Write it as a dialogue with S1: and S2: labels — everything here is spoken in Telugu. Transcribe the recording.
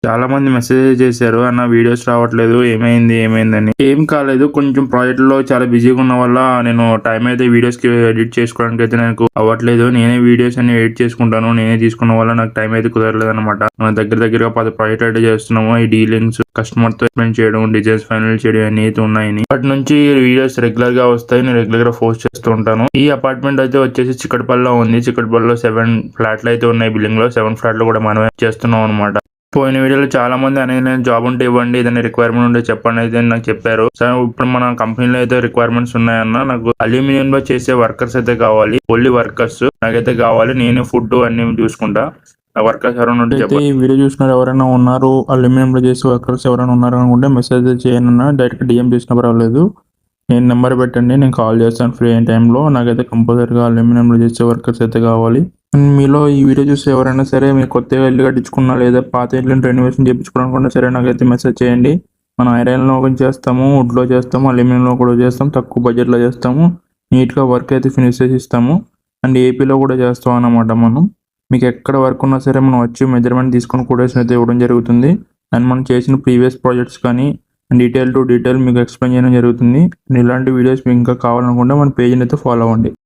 S1: చాలా మంది మెసేజ్ చేశారు. అన్న వీడియోస్ రావట్లేదు. ఏమైంది? ఏమైందని. ఏం కాలేదు. కొంచెం ప్రాజెక్ట్‌లో చాలా బిజీగా ఉన్న వల్ల నేను టైం అయితే వీడియోస్‌కి ఎడిట్ చేసుకోవడానికి అయితే నాకు అవ్వట్లేదు. నేనే వీడియోస్ అన్ని ఎడిట్ చేసుకుంటాను. నేనే తీసుకున్న వల్ల నాకు టైం అయితే కుదరలేదన్నమాట. మనం దగ్గరగా 10 ప్రాజెక్ట్ అయితే చేస్తున్నాము. ఈ డీలింగ్స్, కస్టమర్‌తో ఎక్స్‌ప్లెయిన్ చేయడం, డిజైన్స్ ఫైనల్ చేయడం అన్నీ అయితే ఉన్నాయని. అప్పటి నుంచి వీడియోస్ రెగ్యులర్‌గా వస్తాయి. నేను రెగ్యులర్‌గా పోస్ట్ చేస్తూ ఉంటాను. ఈ అపార్ట్మెంట్ అయితే వచ్చేసి చిక్కడపల్లిలో ఉంది. చిక్కడపల్లిలో 7 ఫ్లాట్లు అయితే ఉన్నాయి బిల్డింగ్‌లో. 7 ఫ్లాట్లు కూడా మనమే చేస్తున్నాం అన్నమాట. పోయిన వీడియోలో చాలా మంది అనేది జాబ్ ఉంటే ఇవ్వండి, ఏదైనా రిక్వైర్మెంట్ ఉంటే చెప్పండి అయితే నాకు చెప్పారు. సరే ఇప్పుడు మన కంపెనీలో అయితే రిక్వైర్మెంట్స్ ఉన్నాయన్న. నాకు అల్యూమినియం లో చేసే వర్కర్స్ అయితే కావాలి. ఓన్లీ వర్కర్స్ నాకైతే కావాలి. నేనే ఫుడ్ అన్ని చూసుకుంటా. వర్కర్స్ ఎవరైనా ఉంటే చెప్పండి. ఈ వీడియో చూసిన ఎవరైనా ఉన్నారు, అల్యూమినియం లో చేసే వర్కర్స్ ఎవరైనా ఉన్నారు అనుకుంటే మెసేజ్ చేయను. డైరెక్ట్ డిఎం చేసినా పర్వాలేదు. నేను నెంబర్ పెట్టండి, నేను కాల్ చేస్తాను ఫ్రీ అయిన టైంలో. నాకైతే కంపల్సరీగా అల్యూమినియంలో చేసే వర్కర్స్ అయితే కావాలి. మీలో ఈ వీడియో చూసి ఎవరైనా సరే మీరు కొత్తగా ఇల్లు కట్టించుకున్నా లేదా పాత ఇల్లుని రెనోవేషన్ చేయించుకోవాలనుకున్నా సరే నాకైతే మెసేజ్ చేయండి. మనం ఐరన్లో చేస్తాము, వుడ్లో చేస్తాము, అల్యూమినియంలో కూడా చేస్తాము, తక్కువ బడ్జెట్లో చేస్తాము. నీట్గా వర్క్ అయితే ఫినిష్ చేసి ఇస్తాము. అండ్ ఏపీలో కూడా చేస్తాం అన్నమాట మనం. మీకు ఎక్కడ వర్క్ ఉన్నా సరే మనం వచ్చి మెజర్మెంట్ తీసుకొని కొటేషన్ అయితే ఇవ్వడం జరుగుతుంది. అండ్ మనం చేసిన ప్రీవియస్ ప్రాజెక్ట్స్ కానీ డీటెయిల్ టు డీటెయిల్ మీకు ఎక్స్ప్లెయిన్ చేయడం జరుగుతుంది. ఇలాంటి వీడియోస్ మీకు ఇంకా కావాలనుకుంటే మన పేజ్ని అయితే ఫాలో అవ్వండి.